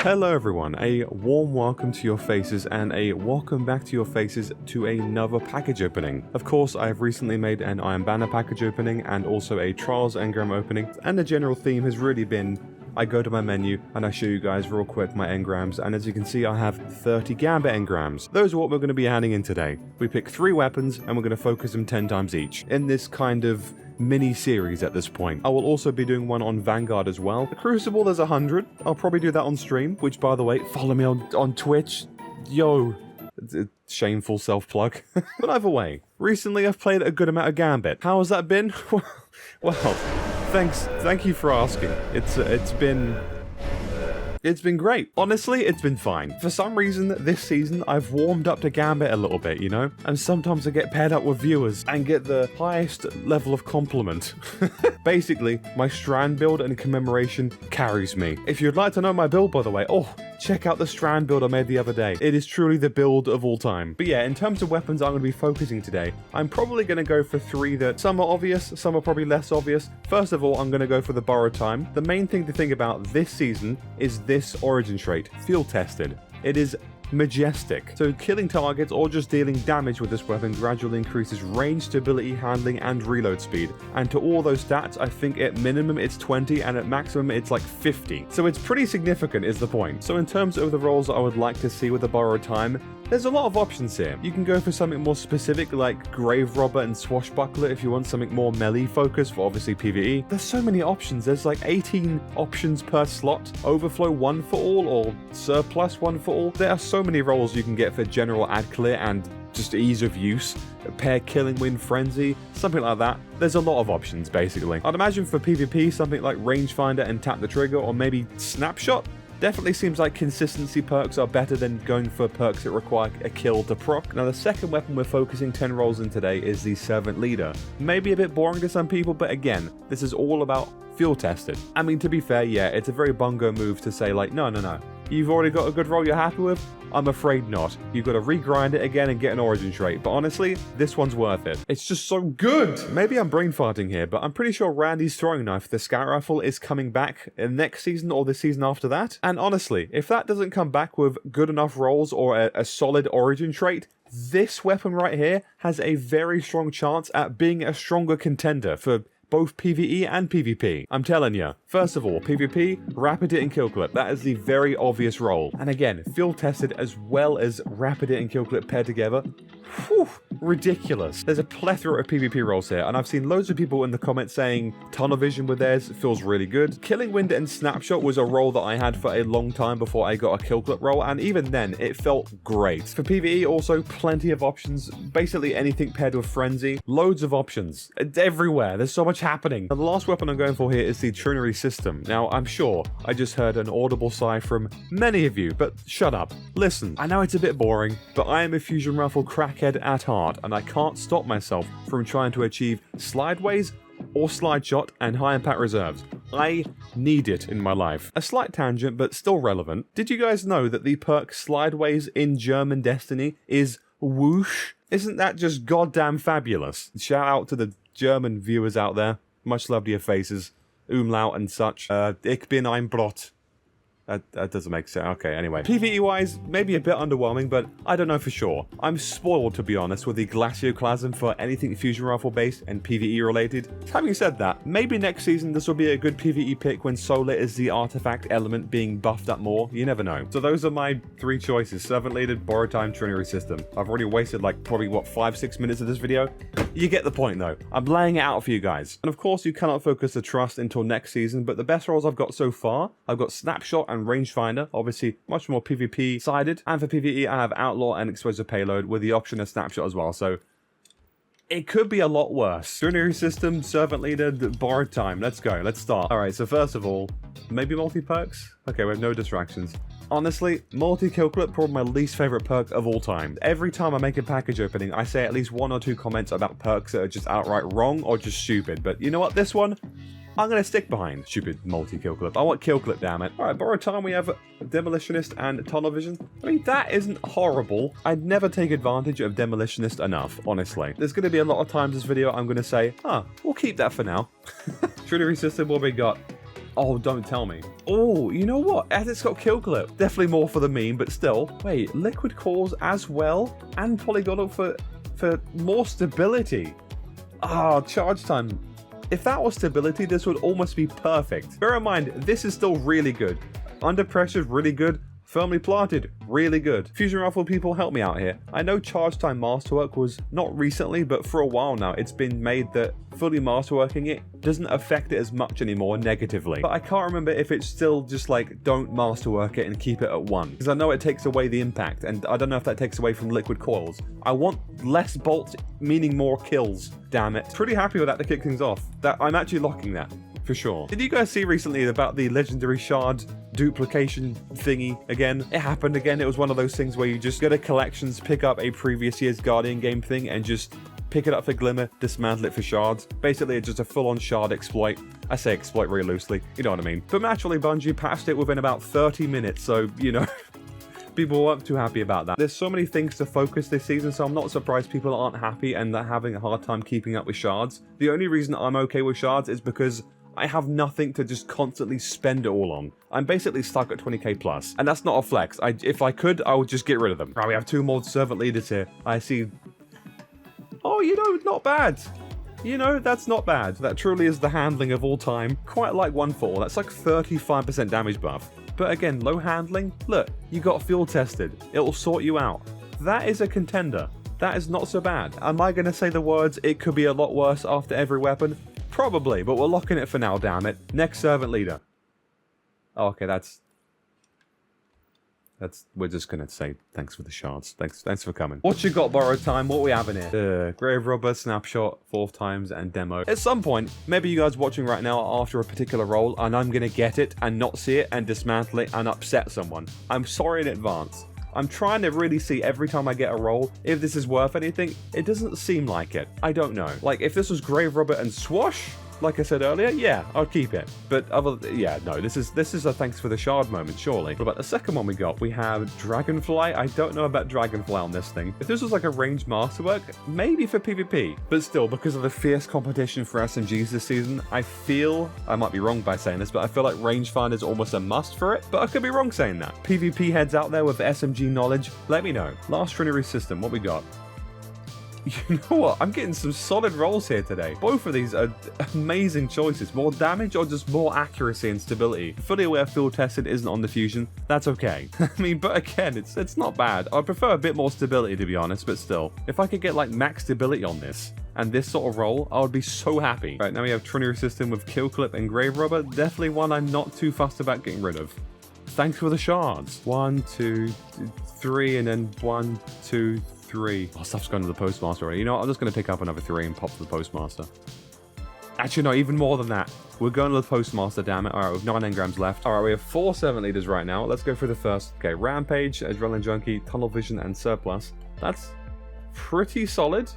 Hello everyone, a warm welcome to your faces and a welcome back to your faces to another package opening. Of course, I have recently made an Iron Banner package opening and also a Trials Engram opening, and the general theme has really been I go to my menu and I show you guys real quick my engrams, and as you can see I have 30 Gambit engrams. Those are what we're going to be adding in today. We pick 3 weapons and we're going to focus them 10 times each in this kind of mini-series at this point. I will also be doing one on Vanguard as well. The Crucible, there's 100. I'll probably do that on stream, which by the way, follow me on Twitch. Yo. Shameful self-plug. But either way, recently I've played a good amount of Gambit. How has that been? Well, thank you for asking. It's been great. Honestly, it's been fine. For some reason, this season, I've warmed up to Gambit a little bit, you know? And sometimes I get paired up with viewers and get the highest level of compliment. Basically, my Strand build and commemoration carries me. If you'd like to know my build, by the way, check out the Strand build I made the other day. It is truly the build of all time. But yeah, in terms of weapons I'm going to be focusing today, I'm probably going to go for 3 that some are obvious, some are probably less obvious. First of all, I'm going to go for the borrowed time. The main thing to think about this season is this origin trait, field tested. It is majestic. So killing targets or just dealing damage with this weapon gradually increases range, stability, handling, and reload speed. And to all those stats, I think at minimum it's 20 and at maximum it's like 50. So it's pretty significant is the point. So in terms of the roles I would like to see with the borrowed time, there's a lot of options here. You can go for something more specific like Grave Robber and Swashbuckler if you want something more melee focused for obviously PvE. There's so many options. There's like 18 options per slot. Overflow 1 for all or Surplus 1 for all. There are so many roles you can get for general ad clear and just ease of use. Pair Killing Wind Frenzy, something like that. There's a lot of options basically. I'd imagine for PvP something like Rangefinder and Tap the Trigger, or maybe Snapshot. Definitely seems like consistency perks are better than going for perks that require a kill to proc. Now the second weapon we're focusing 10 rolls in today is the Servant Leader. Maybe a bit boring to some people, but again, this is all about field tested. I mean, to be fair, yeah, it's a very bungo move to say like, no. You've already got a good roll you're happy with? I'm afraid not. You've got to regrind it again and get an origin trait. But honestly, this one's worth it. It's just so good. Maybe I'm brain farting here, but I'm pretty sure Randy's throwing knife, the scout rifle, is coming back next season or the season after that. And honestly, if that doesn't come back with good enough rolls or a solid origin trait, this weapon right here has a very strong chance at being a stronger contender for both PvE and PvP. I'm telling you. First of all, PvP, Rapid Hit and Kill Clip. That is the very obvious role. And again, field tested as well as Rapid Hit and Kill Clip paired together. Whew, ridiculous. There's a plethora of PvP roles here, and I've seen loads of people in the comments saying Tunnel Vision with theirs feels really good. Killing Wind and Snapshot was a role that I had for a long time before I got a Kill Clip role, and even then, it felt great. For PvE, also, plenty of options. Basically anything paired with Frenzy. Loads of options. It's everywhere. There's so much happening. Now, the last weapon I'm going for here is the Trinary System. Now, I'm sure I just heard an audible sigh from many of you, but shut up. Listen, I know it's a bit boring, but I am a Fusion Rifle crackhead at heart, and I can't stop myself from trying to achieve Slideways or Slide Shot and High Impact Reserves. I need it in my life. A slight tangent, but still relevant. Did you guys know that the perk Slideways in German Destiny is whoosh? Isn't that just goddamn fabulous? Shout out to the German viewers out there. Much love to your faces. Umlaut and such. Ich bin ein Brot. That doesn't make sense. Okay, anyway. PvE-wise, maybe a bit underwhelming, but I don't know for sure. I'm spoiled, to be honest, with the Glacioclasm for anything Fusion Rifle-based and PvE-related. Having said that, maybe next season this will be a good PvE pick when Solar is the artifact element being buffed up more. You never know. So those are my 3 choices. Servant Leader, Borrowed Time, Trinary System. I've already wasted like probably, 5-6 minutes of this video? You get the point, though. I'm laying it out for you guys. And of course, you cannot focus the trust until next season, but the best rolls I've got so far, I've got Snapshot and Rangefinder, obviously much more PvP sided, and for PvE I have Outlaw and Explosive Payload with the option of Snapshot as well, so it could be a lot worse. Trinary System, Servant Leader, Borrowed Time. Let's go, let's start. Alright, so first of all, maybe multi-perks? Okay, we have no distractions. Honestly, multi-kill clip probably my least favorite perk of all time. Every time I make a package opening, I say at least 1 or 2 comments about perks that are just outright wrong or just stupid, but you know what, this one, I'm going to stick behind stupid multi-kill clip. I want kill clip, damn it. Alright, borrowed time, we have Demolitionist and Tunnel Vision. I mean, that isn't horrible. I'd never take advantage of Demolitionist enough, honestly. There's going to be a lot of times this video I'm going to say, we'll keep that for now. Trinary System, what we got? Oh, don't tell me. Oh, you know what? As it's got kill clip. Definitely more for the meme, but still. Wait, liquid cores as well? And polygonal for more stability. Ah, charge time. If that was stability, this would almost be perfect. Bear in mind, this is still really good. Under pressure is really good. Firmly planted, really good. Fusion Rifle people, help me out here. I know charge time masterwork was not recently, but for a while now, it's been made that fully masterworking it doesn't affect it as much anymore negatively. But I can't remember if it's still just like, don't masterwork it and keep it at 1. Because I know it takes away the impact, and I don't know if that takes away from liquid coils. I want less bolts, meaning more kills, damn it. Pretty happy with that to kick things off. That I'm actually locking that. For sure. Did you guys see recently about the legendary shard duplication thingy again? It happened again. It was one of those things where you just go to collections, pick up a previous year's Guardian game thing, and just pick it up for Glimmer, dismantle it for shards. Basically, it's just a full-on shard exploit. I say exploit very loosely, you know what I mean. But naturally, Bungie patched it within about 30 minutes, so, you know... People weren't too happy about that. There's so many things to focus this season, so I'm not surprised people aren't happy and they're having a hard time keeping up with shards. The only reason I'm okay with shards is because I have nothing to just constantly spend it all on. I'm basically stuck at 20k plus, and that's not a flex. If I could, I would just get rid of them. Right, we have 2 more servant leaders here. I see... Oh, you know, not bad. You know, that's not bad. That truly is the handling of all time. Quite like 1-4. That's like 35% damage buff. But again, low handling, look, you got field tested. It'll sort you out. That is a contender. That is not so bad. Am I going to say the words, it could be a lot worse after every weapon? Probably, but we're locking it for now, damn it. Next servant leader. Oh, okay, we're just gonna say thanks for the shards. Thanks for coming. What you got, borrowed time? What we having here? Grave Robber, Snapshot, 4th times, and Demo. At some point, maybe you guys watching right now are after a particular role, and I'm gonna get it and not see it and dismantle it and upset someone. I'm sorry in advance. I'm trying to really see every time I get a roll if this is worth anything. It doesn't seem like it. I don't know. Like, if this was Grave Robber and Swash, like I said earlier, yeah, I'll keep it. But yeah, no, this is a thanks for the shard moment, surely. What about the second one we got? We have Dragonfly. I don't know about Dragonfly on this thing. If this was like a ranged masterwork, maybe for PvP. But still, because of the fierce competition for SMGs this season, I feel, I might be wrong by saying this, but I feel like rangefinder is almost a must for it. But I could be wrong saying that. PvP heads out there with SMG knowledge, let me know. Last Trinity system, what we got? You know what? I'm getting some solid rolls here today. Both of these are amazing choices. More damage or just more accuracy and stability. Fully aware field tested isn't on the fusion. That's okay. I mean, but again, it's not bad. I prefer a bit more stability, to be honest, but still. If I could get like max stability on this and this sort of roll, I would be so happy. Right, now we have Trinity system with Kill Clip and Grave Robber. Definitely one I'm not too fussed about getting rid of. Thanks for the shards. 1, 2, 3, and then 1, 2, 3. Oh, stuff's going to the Postmaster already. You know what? I'm just going to pick up another 3 and pop to the Postmaster. Actually, no, even more than that. We're going to the Postmaster, damn it. Alright, we have 9 engrams left. Alright, we have 4 servant leaders right now. Let's go through the first. Okay, Rampage, Adrenaline Junkie, Tunnel Vision, and Surplus. That's pretty solid.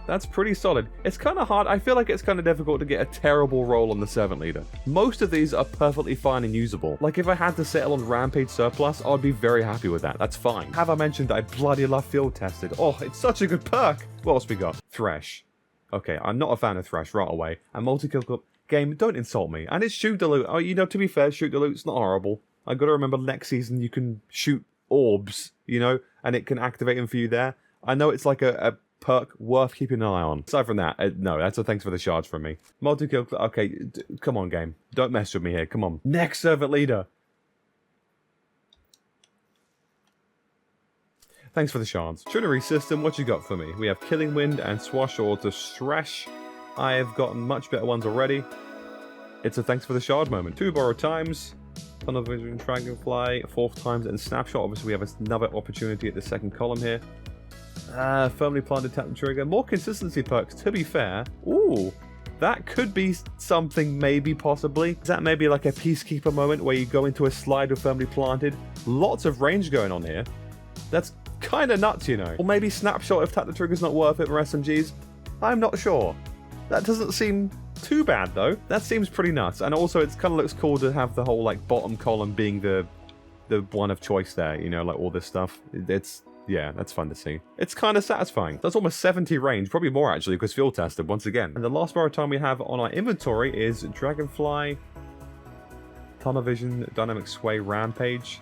That's pretty solid. It's kind of hard. I feel like it's kind of difficult to get a terrible roll on the servant leader. Most of these are perfectly fine and usable. Like if I had to settle on Rampage Surplus, I'd be very happy with that. That's fine. Have I mentioned that I bloody love field tested? Oh, it's such a good perk. What else we got? Thresh. Okay, I'm not a fan of Thresh right away. And multi-kill club game, don't insult me. And it's shoot the loot. Oh, you know, to be fair, shoot the loot's not horrible. I gotta remember next season you can shoot orbs, you know, and it can activate them for you there. I know it's like a perk worth keeping an eye on. Aside from that, no, that's a thanks for the shards from me. Multi-kill, okay, come on game. Don't mess with me here, come on. Next servant leader. Thanks for the shards. Trinity system, what you got for me? We have Killing Wind and Swash or to Thresh. I have gotten much better ones already. It's a thanks for the shard moment. 2 borrowed times. Tunnel Vision, Dragonfly, 4th times, and Snapshot. Obviously, we have another opportunity at the second column here. Firmly planted, tap the trigger. More consistency perks, to be fair. Ooh, that could be something, maybe, possibly. Is that maybe like a Peacekeeper moment where you go into a slide with firmly planted? Lots of range going on here. That's kind of nuts, you know. Or maybe Snapshot if tap the trigger's not worth it for SMGs. I'm not sure. That doesn't seem too bad, though. That seems pretty nuts. And also, it kind of looks cool to have the whole, like, bottom column being the one of choice there, you know, like all this stuff. Yeah, that's fun to see. It's kind of satisfying. That's almost 70 range, probably more actually, because field tested once again. And the last borrowed time we have on our inventory is Dragonfly, Tunnel Vision, Dynamic Sway, Rampage.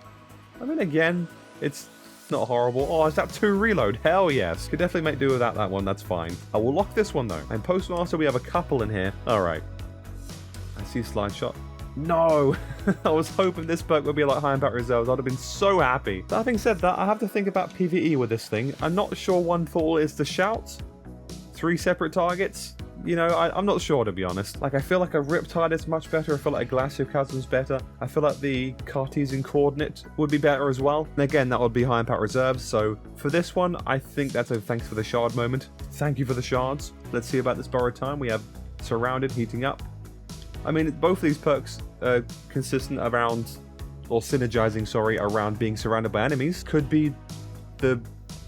I mean, again, it's not horrible. Oh, is that 2 reload? Hell yes. Could definitely make do without that one. That's fine. I will lock this one, though. And Postmaster, we have a couple in here. All right. I see Slide Shot. No! I was hoping this perk would be like High Impact Reserves. I'd have been so happy. But having said that, I have to think about PvE with this thing. I'm not sure one for all is the shout. 3 separate targets. You know, I'm not sure, to be honest. Like, I feel like a Riptide is much better. I feel like a Glacier Chasm's better. I feel like the Cartesian Coordinate would be better as well. And again, that would be High Impact Reserves. So for this one, I think that's a thanks for the shard moment. Thank you for the shards. Let's see about this borrowed time. We have Surrounded, Heating Up. I mean, both of these perks are consistent around, or synergizing, sorry, around being surrounded by enemies. Could be the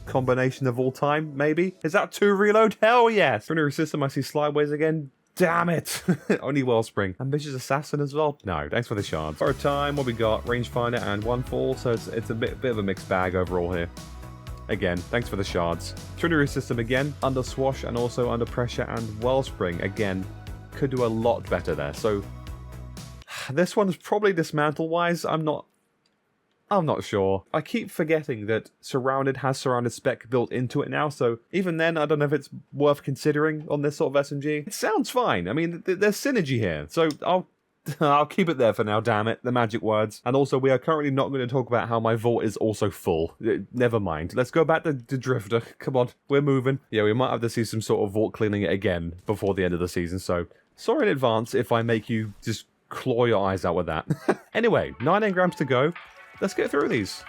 combination of all time, maybe? Is that 2 reload? Hell yes! Trinity System, I see Slideways again. Damn it! Only Wellspring. Ambitious Assassin as well? No, thanks for the shards. For a time, what we got? Rangefinder and 1 fall, so it's a bit of a mixed bag overall here. Again, thanks for the shards. Trinity System again, under Swash and also under Pressure and Wellspring. Again, could do a lot better there. So, this one's probably dismantle-wise. I'm not sure. I keep forgetting that Surrounded has Surrounded spec built into it now, so even then, I don't know if it's worth considering on this sort of SMG. It sounds fine. I mean, there's synergy here, so I'll keep it there for now, damn it. The magic words. And also, we are currently not going to talk about how my vault is also full. Never mind. Let's go back to Drifter. Come on, we're moving. Yeah, we might have to see some sort of vault cleaning it again before the end of the season, so sorry in advance if I make you just claw your eyes out with that. Anyway, 9 engrams to go. Let's get through these.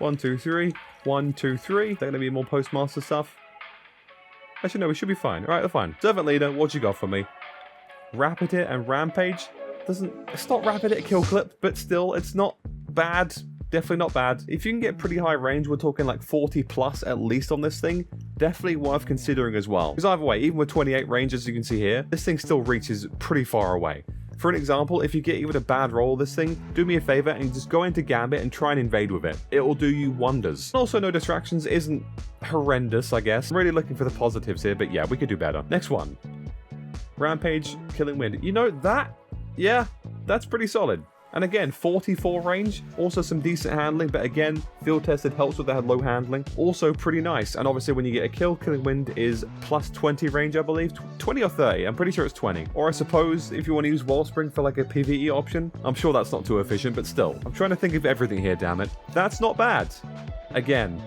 1, 2, 3. 1, 2, 3. They're going to be more Postmaster stuff. Actually, no, we should be fine. All right, we're fine. Servant Leader, what you got for me? Rapid Hit and Rampage. It's not Rapid Hit Kill Clip, but still, it's not bad. Definitely not bad. If you can get pretty high range, we're talking like 40 plus at least on this thing. Definitely worth considering as well. Because either way, even with 28 range, as you can see here, this thing still reaches pretty far away. For an example, if you get even a bad roll of this thing, do me a favor and just go into Gambit and try and invade with it. It will do you wonders. Also, no distractions isn't horrendous, I guess. I'm really looking for the positives here, but yeah, we could do better. Next one. Rampage, Killing Wind. You know, yeah, that's pretty solid. And again, 44 range, also some decent handling, but again, field tested helps with that low handling. Also pretty nice. And obviously when you get a kill, Killing Wind is plus 20 range, I believe. 20 or 30, I'm pretty sure it's 20. Or I suppose if you want to use Wellspring for like a PvE option, I'm sure that's not too efficient, but still. I'm trying to think of everything here, damn it. That's not bad. Again.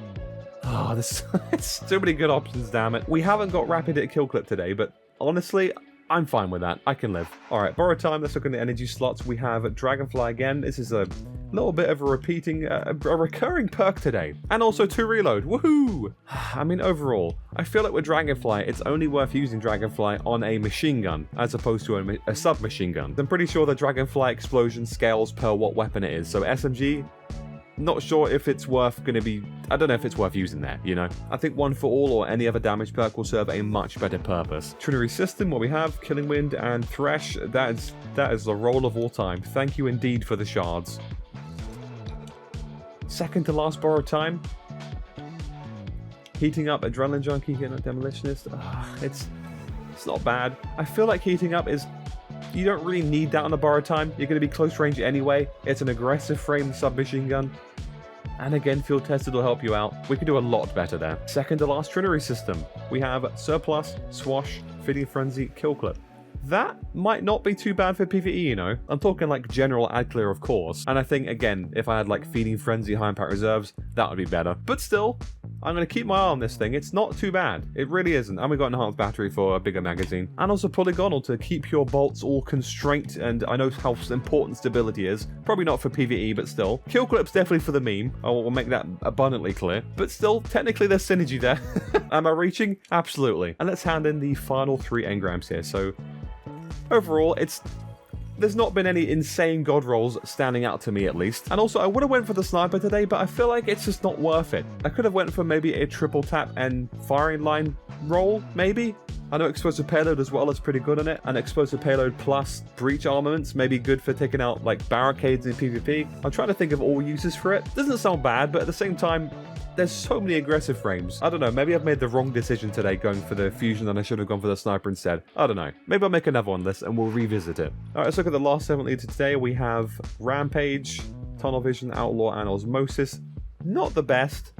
Oh, there's too many good options, damn it. We haven't got Rapid Hit Kill Clip today, but honestly, I'm fine with that. I can live. Alright, borrow time. Let's look at the energy slots. We have Dragonfly again. This is a little bit of a recurring perk today. And also 2 reload. Woohoo! I mean, overall, I feel like with Dragonfly, it's only worth using Dragonfly on a machine gun as opposed to a submachine gun. I'm pretty sure the Dragonfly explosion scales per what weapon it is. So SMG, not sure if it's worth I don't know if it's worth using there, you know? I think 1 for all or any other damage perk will serve a much better purpose. Trinity System, what we have, Killing Wind and Thresh, that is the roll of all time. Thank you indeed for the shards. Second to last borrowed time. Heating Up, Adrenaline Junkie, hitting a Demolitionist. It's not bad. I feel like Heating Up is... You don't really need that on the borrowed time. You're going to be close range anyway. It's an aggressive frame submachine gun. And again, field tested will help you out. We could do a lot better there. Second to last Trinity System. We have Surplus, Swash, Feeding Frenzy, Kill Clip. That might not be too bad for PvE, you know? I'm talking like general ad clear, of course. And I think, again, if I had like Feeding Frenzy, High Impact Reserves, that would be better. But still, I'm going to keep my eye on this thing. It's not too bad. It really isn't. And we got Enhanced Battery for a bigger magazine. And also Polygonal to keep your bolts all constrained. And I know how important stability is. Probably not for PvE, but still. Kill Clip's definitely for the meme. I will make that abundantly clear. But still, technically there's synergy there. Am I reaching? Absolutely. And let's hand in the final 3 engrams here. So overall, there's not been any insane god rolls standing out to me, at least. And also, I would have went for the sniper today, but I feel like it's just not worth it. I could have went for maybe a triple tap and firing line roll, maybe? I know explosive payload as well is pretty good on it, and explosive payload plus breach armaments may be good for taking out like barricades in PvP. I'm trying to think of all uses for it. Doesn't sound bad, but at the same time, there's so many aggressive frames. I don't know, maybe I've made the wrong decision today going for the fusion and I should have gone for the sniper instead. I don't know. Maybe I'll make another one list and we'll revisit it. Alright, let's look at the last 7 leaders today. We have Rampage, Tunnel Vision, Outlaw, and Osmosis. Not the best.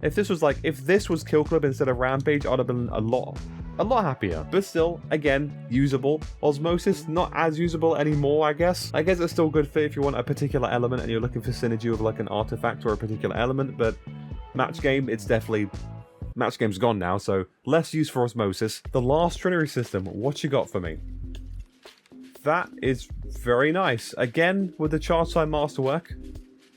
If this was Kill Club instead of Rampage, I'd have been a lot happier. But still, again, usable. Osmosis, not as usable anymore, I guess. I guess it's still good for if you want a particular element and you're looking for synergy with like an artifact or a particular element, but match game, it's definitely... Match game's gone now, so less use for Osmosis. The last Trinary system, what you got for me? That is very nice. Again, with the charge side masterwork,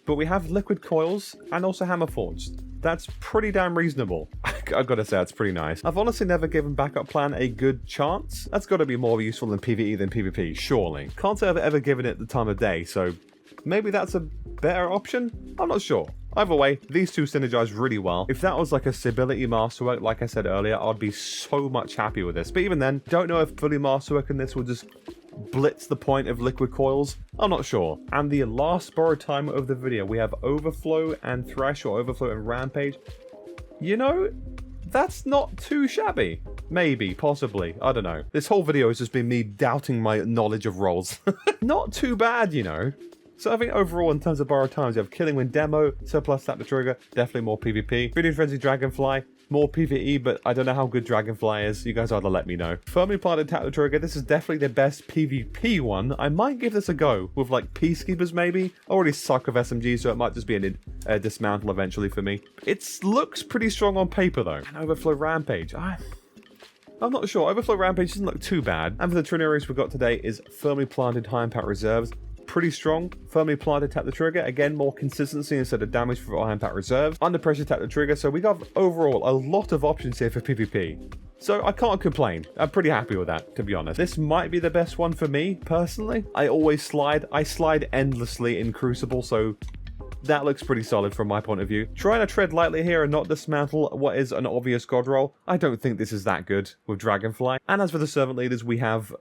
but we have liquid coils and also hammer forged. That's pretty damn reasonable. I've got to say, it's pretty nice. I've honestly never given backup plan a good chance. That's got to be more useful in PvE than PvP, surely. Can't say I've ever given it the time of day, so maybe that's a better option? I'm not sure. Either way, these two synergize really well. If that was like a stability masterwork, like I said earlier, I'd be so much happy with this. But even then, don't know if fully masterwork in this will just blitz the point of liquid coils. I'm not sure. And the last borrowed time of the video, we have Overflow and Thresh, or Overflow and Rampage. You know, that's not too shabby. Maybe, possibly, I don't know. This whole video has just been me doubting my knowledge of roles. Not too bad, you know. So I think overall, in terms of borrowed times, you have Killing Wind Demo, Surplus Tap the Trigger, definitely more PvP. Feeding Frenzy Dragonfly, more PvE, but I don't know how good Dragonfly is. You guys either let me know. Firmly Planted Tap the Trigger, this is definitely the best PvP one. I might give this a go with like Peacekeepers maybe. I already suck with SMG, so it might just be a dismantle eventually for me. It looks pretty strong on paper though. And Overflow Rampage, I'm not sure. Overflow Rampage doesn't look too bad. And for the Trinaries we got today is Firmly Planted High Impact Reserves. Pretty strong. Firmly Planted Tap the Trigger. Again, more consistency instead of damage for high impact reserves. Under Pressure Tap the Trigger. So we got overall a lot of options here for PvP. So I can't complain. I'm pretty happy with that, to be honest. This might be the best one for me, personally. I always slide. I slide endlessly in Crucible, so that looks pretty solid from my point of view. Trying to tread lightly here and not dismantle what is an obvious god roll. I don't think this is that good with Dragonfly. And as for the Servant Leaders, we have...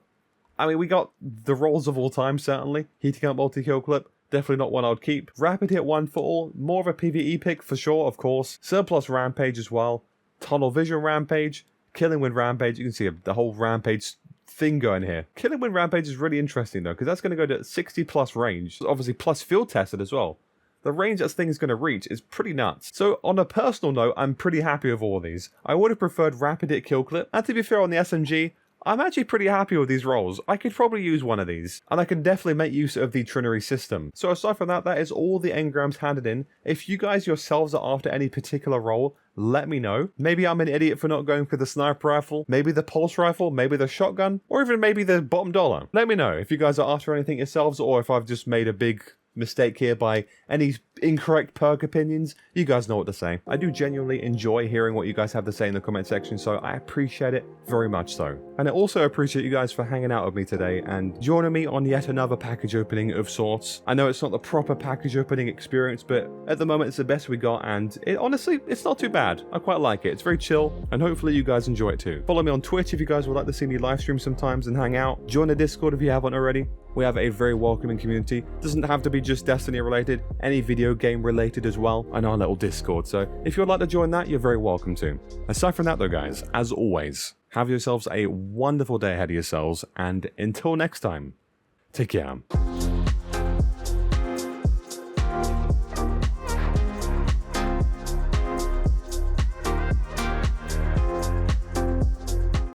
I mean, we got the rolls of all time, certainly. Heating Up Multi-Kill Clip, definitely not one I would keep. Rapid Hit 1 for all, more of a PvE pick for sure, of course. Surplus Rampage as well. Tunnel Vision Rampage. Killing Wind Rampage. You can see the whole Rampage thing going here. Killing Wind Rampage is really interesting, though, because that's going to go to 60 plus range. Obviously, plus field tested as well. The range that thing is going to reach is pretty nuts. So on a personal note, I'm pretty happy with all of these. I would have preferred Rapid Hit Kill Clip. And to be fair, on the SMG, I'm actually pretty happy with these rolls. I could probably use one of these, and I can definitely make use of the Trinary system. So aside from that, that is all the engrams handed in. If you guys yourselves are after any particular role, let me know. Maybe I'm an idiot for not going for the sniper rifle, maybe the pulse rifle, maybe the shotgun, or even maybe the bottom dollar. Let me know if you guys are after anything yourselves, or if I've just made a big mistake here by any incorrect perk opinions. You guys know what to say. I do genuinely enjoy hearing what you guys have to say in the comment section, so I appreciate it very much so. And I also appreciate you guys for hanging out with me today and joining me on yet another package opening of sorts. I know it's not the proper package opening experience, but at the moment it's the best we got, and honestly, it's not too bad. I quite like it. It's very chill, and hopefully you guys enjoy it too. Follow me on Twitch if you guys would like to see me live stream sometimes and hang out. Join the Discord if you haven't already. We have a very welcoming community. Doesn't have to be just Destiny related, any video game related as well, and our little Discord. So if you'd like to join that, you're very welcome to. Aside from that though, guys, as always, have yourselves a wonderful day ahead of yourselves, and until next time, take care.